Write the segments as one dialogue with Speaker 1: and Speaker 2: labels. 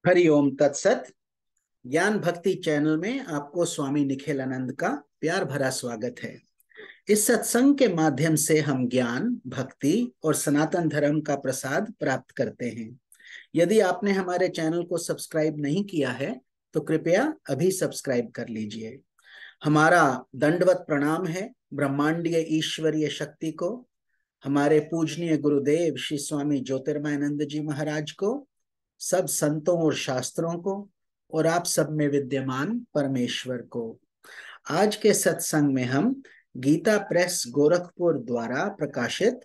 Speaker 1: हरिओम तत्सत। ज्ञान भक्ति चैनल में आपको स्वामी निखिलानंद का प्यार भरा स्वागत है। इस सत्संग के माध्यम से हम ज्ञान, भक्ति और सनातन धर्म का प्रसाद प्राप्त करते हैं। यदि आपने हमारे चैनल को सब्सक्राइब नहीं किया है तो कृपया अभी सब्सक्राइब कर लीजिए। हमारा दंडवत प्रणाम है ब्रह्मांडीय ईश्वरीय शक्ति को, हमारे पूजनीय गुरुदेव श्री स्वामी ज्योतिर्मयानंद जी महाराज को, सब संतों और शास्त्रों को और आप सब में विद्यमान परमेश्वर को। आज के सत्संग में हम गीता प्रेस गोरखपुर द्वारा प्रकाशित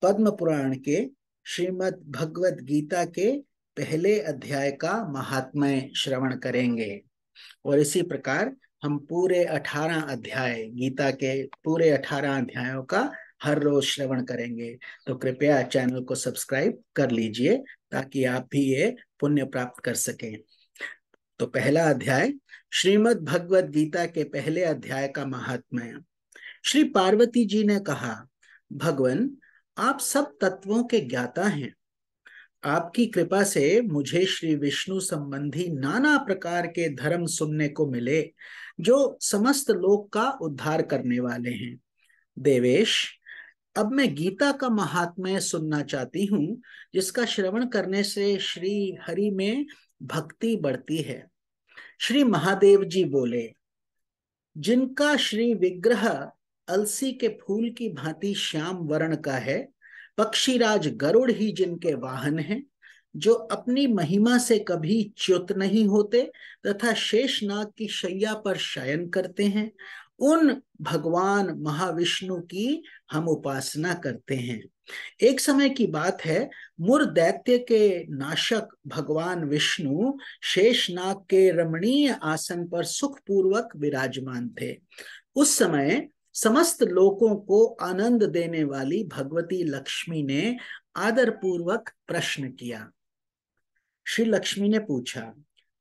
Speaker 1: पद्म पुराण के श्रीमद् भगवद गीता के पहले अध्याय का महात्म्य श्रवण करेंगे और इसी प्रकार हम पूरे 18 अध्याय, गीता के पूरे 18 अध्यायों का हर रोज श्रवण करेंगे। तो कृपया चैनल को सब्सक्राइब कर लीजिए ताकि आप भी ये पुण्य प्राप्त कर सकें। तो पहला अध्याय, श्रीमद् भगवद गीता के पहले अध्याय का महात्म्य। श्री पार्वती जी ने कहा, भगवान आप सब तत्वों के ज्ञाता हैं। आपकी कृपा से मुझे श्री विष्णु संबंधी नाना प्रकार के धर्म सुनने को मिले जो समस्त लोक का उद्धार करने वाले हैं। देवेश, अब मैं गीता का महात्म्य सुनना चाहती हूँ जिसका श्रवण करने से श्री हरि में भक्ति बढ़ती है। श्री महादेव जी बोले, जिनका श्री विग्रह अलसी के फूल की भांति श्याम वर्ण का है, पक्षीराज गरुड़ ही जिनके वाहन हैं, जो अपनी महिमा से कभी च्युत नहीं होते तथा शेषनाग की शैया पर शयन करते हैं, उन भगवान महाविष्णु की हम उपासना करते हैं। एक समय की बात है, मुर दैत्य के नाशक भगवान विष्णु शेषनाग के रमणीय आसन पर सुखपूर्वक विराजमान थे। उस समय समस्त लोकों को आनंद देने वाली भगवती लक्ष्मी ने आदर पूर्वक प्रश्न किया। श्री लक्ष्मी ने पूछा,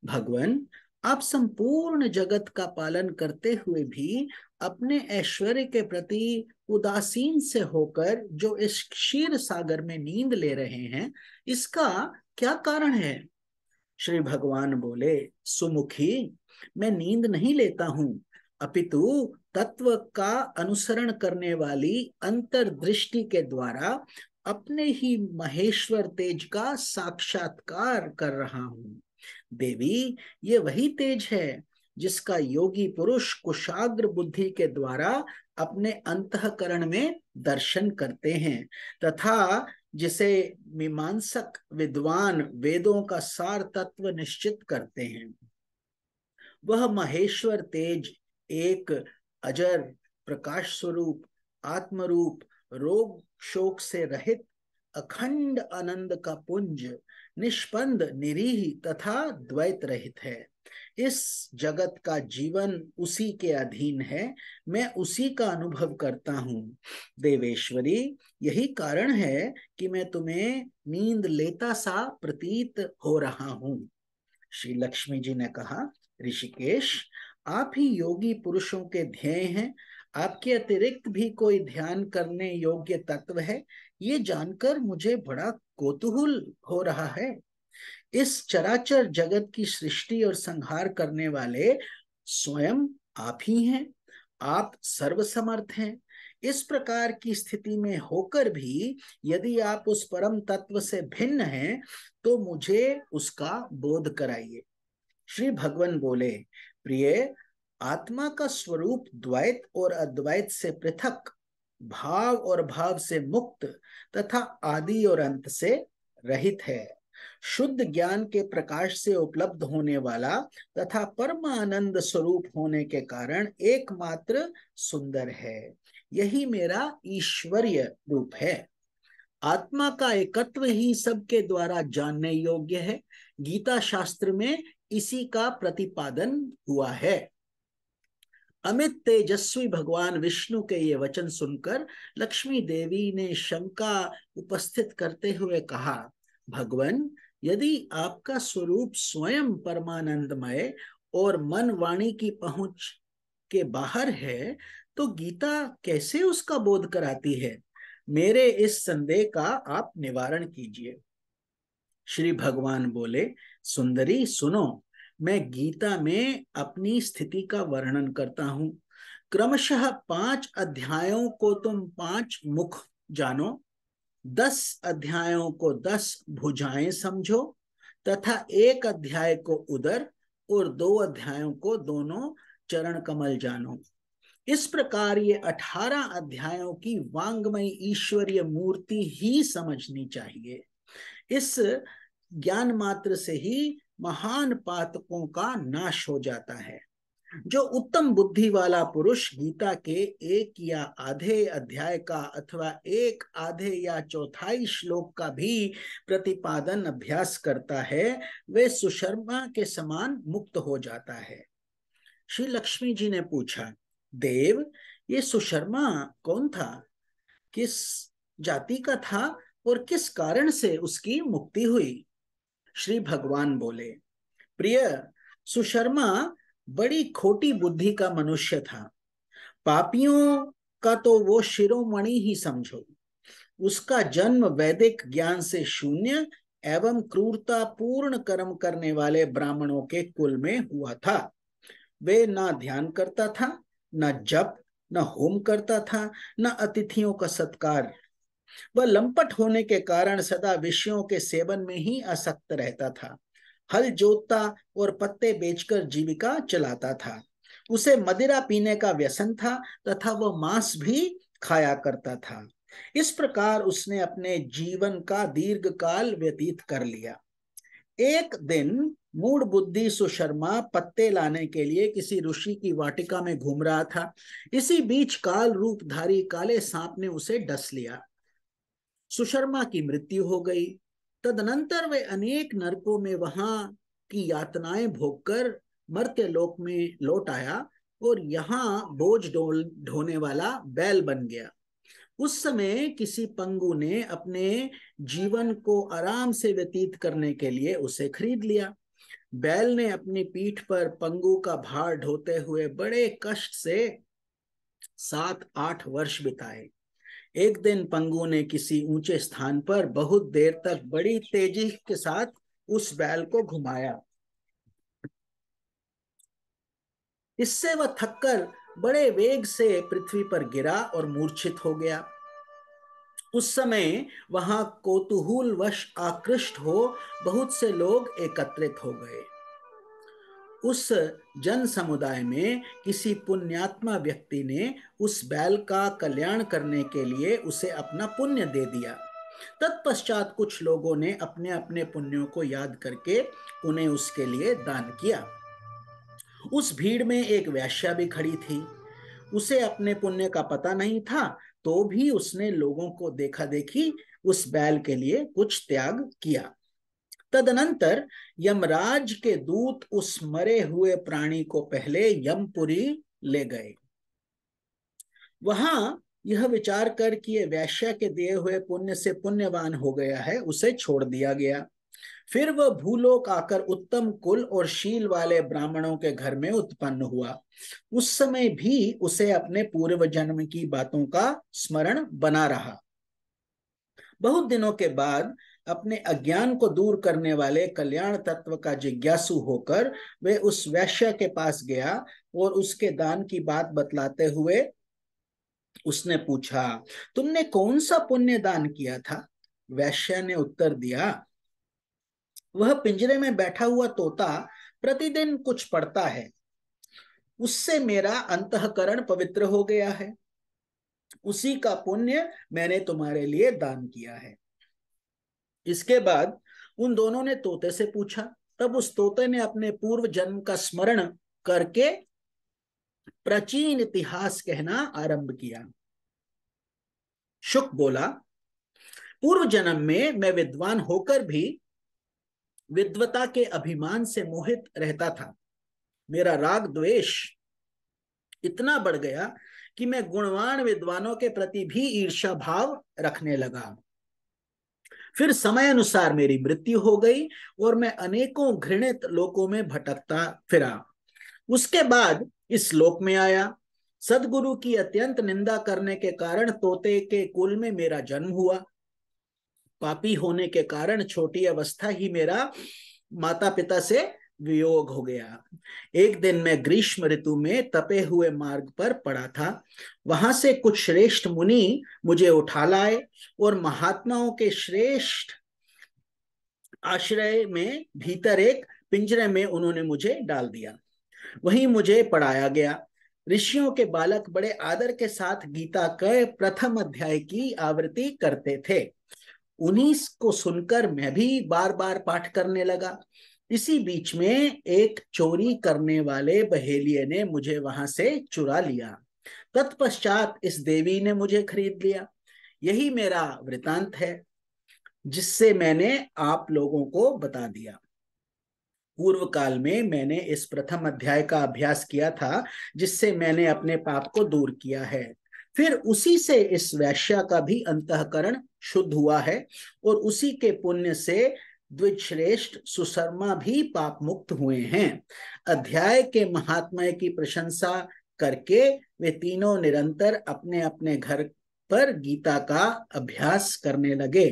Speaker 1: भगवान आप संपूर्ण जगत का पालन करते हुए भी अपने ऐश्वर्य के प्रति उदासीन से होकर जो इस क्षीर सागर में नींद ले रहे हैं, इसका क्या कारण है? श्री भगवान बोले, सुमुखी, मैं नींद नहीं लेता हूँ, अपितु तत्व का अनुसरण करने वाली अंतर्दृष्टि के द्वारा अपने ही महेश्वर तेज का साक्षात्कार कर रहा हूँ। देवी, ये वही तेज है जिसका योगी पुरुष कुशाग्र बुद्धि के द्वारा अपने अंतःकरण में दर्शन करते हैं तथा जिसे मीमांसक विद्वान वेदों का सार तत्व निश्चित करते हैं। वह महेश्वर तेज एक अजर प्रकाश स्वरूप आत्मरूप रोग शोक से रहित अखंड आनंद का पुंज निष्पंद निरीह तथा द्वैत रहित है। इस जगत का जीवन उसी के अधीन है, मैं उसी का अनुभव करता हूँ। देवेश्वरी, यही कारण है कि मैं तुम्हें नींद लेता सा प्रतीत हो रहा हूँ। श्री लक्ष्मी जी ने कहा, ऋषिकेश, आप ही योगी पुरुषों के ध्येय हैं। आपके अतिरिक्त भी कोई ध्यान करने योग्य तत्व है, ये जानकर मुझे बड़ा कौतूहल हो रहा है। इस चराचर जगत की सृष्टि और संहार करने वाले स्वयं आप ही हैं। आप सर्वसमर्थ हैं। इस प्रकार की स्थिति में होकर भी यदि आप उस परम तत्व से भिन्न हैं तो मुझे उसका बोध कराइए। श्री भगवान बोले, प्रिय, आत्मा का स्वरूप द्वैत और अद्वैत से पृथक, भाव और भाव से मुक्त तथा आदि और अंत से रहित है। शुद्ध ज्ञान के प्रकाश से उपलब्ध होने वाला तथा परमानंद स्वरूप होने के कारण एकमात्र सुंदर है। यही मेरा ईश्वरीय रूप है। आत्मा का एकत्व ही सबके द्वारा जानने योग्य है। गीता शास्त्र में इसी का प्रतिपादन हुआ है। अमित तेजस्वी भगवान विष्णु के ये वचन सुनकर लक्ष्मी देवी ने शंका उपस्थित करते हुए कहा, भगवान, यदि आपका स्वरूप स्वयं परमानंदमय और मन वाणी की पहुंच के बाहर है तो गीता कैसे उसका बोध कराती है? मेरे इस संदेह का आप निवारण कीजिए। श्री भगवान बोले, सुंदरी सुनो, मैं गीता में अपनी स्थिति का वर्णन करता हूं। क्रमशः 5 अध्यायों को तुम 5 मुख जानो, 10 अध्यायों को 10 भुजाएं समझो, तथा 1 अध्याय को उदर और 2 अध्यायों को दोनों चरण कमल जानो। इस प्रकार ये 18 अध्यायों की वांगमयी ईश्वरीय मूर्ति ही समझनी चाहिए। इस ज्ञान मात्र से ही महान पातकों का नाश हो जाता है। जो उत्तम बुद्धि वाला पुरुष गीता के 1 या आधे अध्याय का अथवा 1 आधे या चौथाई श्लोक का भी प्रतिपादन अभ्यास करता है, वे सुशर्मा के समान मुक्त हो जाता है। श्री लक्ष्मी जी ने पूछा, देव, ये सुशर्मा कौन था? किस जाति का था और किस कारण से उसकी मुक्ति हुई? श्री भगवान बोले, प्रिय, सुशर्मा बड़ी खोटी बुद्धि का मनुष्य था। पापियों का तो वो शिरोमणि ही समझो। उसका जन्म वैदिक ज्ञान से शून्य एवं क्रूरता पूर्ण कर्म करने वाले ब्राह्मणों के कुल में हुआ था। वे ना ध्यान करता था, न जप, न होम करता था, न अतिथियों का सत्कार। वह लंपट होने के कारण सदा विषयों के सेवन में ही आसक्त रहता था। हल जोतता और पत्ते बेचकर जीविका चलाता था। उसे मदिरा पीने का व्यसन था तथा वह मांस भी खाया करता था। इस प्रकार उसने अपने जीवन का दीर्घ काल व्यतीत कर लिया। एक दिन मूढ़ बुद्धि सुशर्मा पत्ते लाने के लिए किसी ऋषि की वाटिका में घूम रहा था। इसी बीच काल रूपधारी काले सांप ने उसे डस लिया। सुशर्मा की मृत्यु हो गई। तदनंतर वे अनेक नरकों में वहां की यातनाएं भोगकर मर्त्य लोक में लौट आया और यहाँ बोझ ढोने वाला बैल बन गया। उस समय किसी पंगु ने अपने जीवन को आराम से व्यतीत करने के लिए उसे खरीद लिया। बैल ने अपनी पीठ पर पंगु का भार ढोते हुए बड़े कष्ट से 7-8 वर्ष बिताए। एक दिन पंगु ने किसी ऊंचे स्थान पर बहुत देर तक बड़ी तेजी के साथ उस बैल को घुमाया। इससे वह थककर बड़े वेग से पृथ्वी पर गिरा और मूर्छित हो गया। उस समय वहां कौतूहलवश आकृष्ट हो बहुत से लोग एकत्रित हो गए। उस जन समुदाय में किसी पुण्यात्मा व्यक्ति ने उस बैल का कल्याण करने के लिए उसे अपना पुण्य दे दिया। तत्पश्चात कुछ लोगों ने अपने अपने पुण्यों को याद करके उन्हें उसके लिए दान किया। उस भीड़ में एक वेश्या भी खड़ी थी। उसे अपने पुण्य का पता नहीं था, तो भी उसने लोगों को देखा देखी उस बैल के लिए कुछ त्याग किया। तदनंतर यमराज के दूत उस मरे हुए प्राणी को पहले यमपुरी ले गए। वहां यह विचार कर कि ये वैश्य के दिए हुए पुण्य से पुण्यवान हो गया है, उसे छोड़ दिया गया। फिर वह भूलोक आकर उत्तम कुल और शील वाले ब्राह्मणों के घर में उत्पन्न हुआ। उस समय भी उसे अपने पूर्व जन्म की बातों का स्मरण बना रहा। बहुत दिनों के बाद अपने अज्ञान को दूर करने वाले कल्याण तत्व का जिज्ञासु होकर वे उस वैश्य के पास गया और उसके दान की बात बतलाते हुए उसने पूछा, तुमने कौन सा पुण्य दान किया था? वैश्य ने उत्तर दिया, वह पिंजरे में बैठा हुआ तोता प्रतिदिन कुछ पढ़ता है, उससे मेरा अंतःकरण पवित्र हो गया है। उसी का पुण्य मैंने तुम्हारे लिए दान किया है। इसके बाद उन दोनों ने तोते से पूछा। तब उस तोते ने अपने पूर्व जन्म का स्मरण करके प्राचीन इतिहास कहना आरंभ किया। शुक बोला, पूर्व जन्म में मैं विद्वान होकर भी विद्वता के अभिमान से मोहित रहता था। मेरा राग द्वेष इतना बढ़ गया कि मैं गुणवान विद्वानों के प्रति भी ईर्ष्या भाव रखने लगा। फिर समय अनुसार मेरी मृत्यु हो गई और मैं अनेकों घृणित लोकों में भटकता फिरा। उसके बाद इस लोक में आया। सदगुरु की अत्यंत निंदा करने के कारण तोते के कुल में मेरा जन्म हुआ। पापी होने के कारण छोटी अवस्था ही मेरा माता पिता से वियोग हो गया। एक दिन मैं ग्रीष्म ऋतु में तपे हुए मार्ग पर पड़ा था। वहां से कुछ श्रेष्ठ मुनि मुझे उठा लाए और महात्माओं के श्रेष्ठ आश्रय में भीतर एक पिंजरे में उन्होंने मुझे डाल दिया। वहीं मुझे पढ़ाया गया। ऋषियों के बालक बड़े आदर के साथ गीता के प्रथम अध्याय की आवृत्ति करते थे। उन्हीं को सुनकर मैं भी बार बार पाठ करने लगा। इसी बीच में एक चोरी करने वाले बहेलिये ने मुझे वहां से चुरा लिया। तत्पश्चात इस देवी ने मुझे खरीद लिया। यही मेरा वृतांत है, जिससे मैंने आप लोगों को बता दिया। पूर्व काल में मैंने इस प्रथम अध्याय का अभ्यास किया था, जिससे मैंने अपने पाप को दूर किया है। फिर उसी से इस वैश्या का भी अंतःकरण शुद्ध हुआ है और उसी के पुण्य से द्विजश्रेष्ठ सुशर्मा भी पाप मुक्त हुए हैं। अध्याय के महात्म्य की प्रशंसा करके वे तीनों निरंतर अपने अपने घर पर गीता का अभ्यास करने लगे।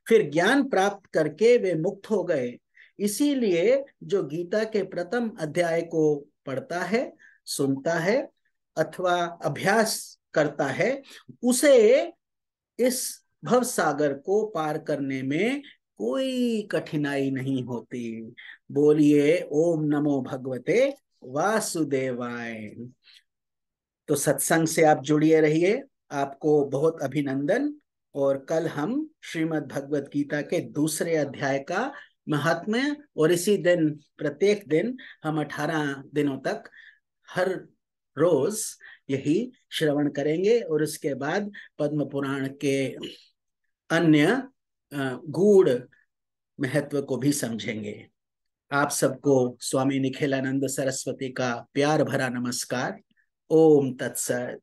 Speaker 1: फिर ज्ञान प्राप्त करके वे मुक्त हो गए। इसीलिए जो गीता के प्रथम अध्याय को पढ़ता है, सुनता है अथवा अभ्यास करता है, उसे इस भव सागर को पार करने में कोई कठिनाई नहीं होती। बोलिए ओम नमो भगवते वासुदेवाय। तो सत्संग से आप जुड़िए रहिए। आपको बहुत अभिनंदन। और कल हम श्रीमद् भगवत गीता के दूसरे अध्याय का महात्म्य, और इसी दिन प्रत्येक दिन हम 18 दिनों तक हर रोज यही श्रवण करेंगे। और उसके बाद पद्म पुराण के अन्य गूढ़ महत्व को भी समझेंगे। आप सबको स्वामी निखिलानंद सरस्वती का प्यार भरा नमस्कार। ओम तत्सत।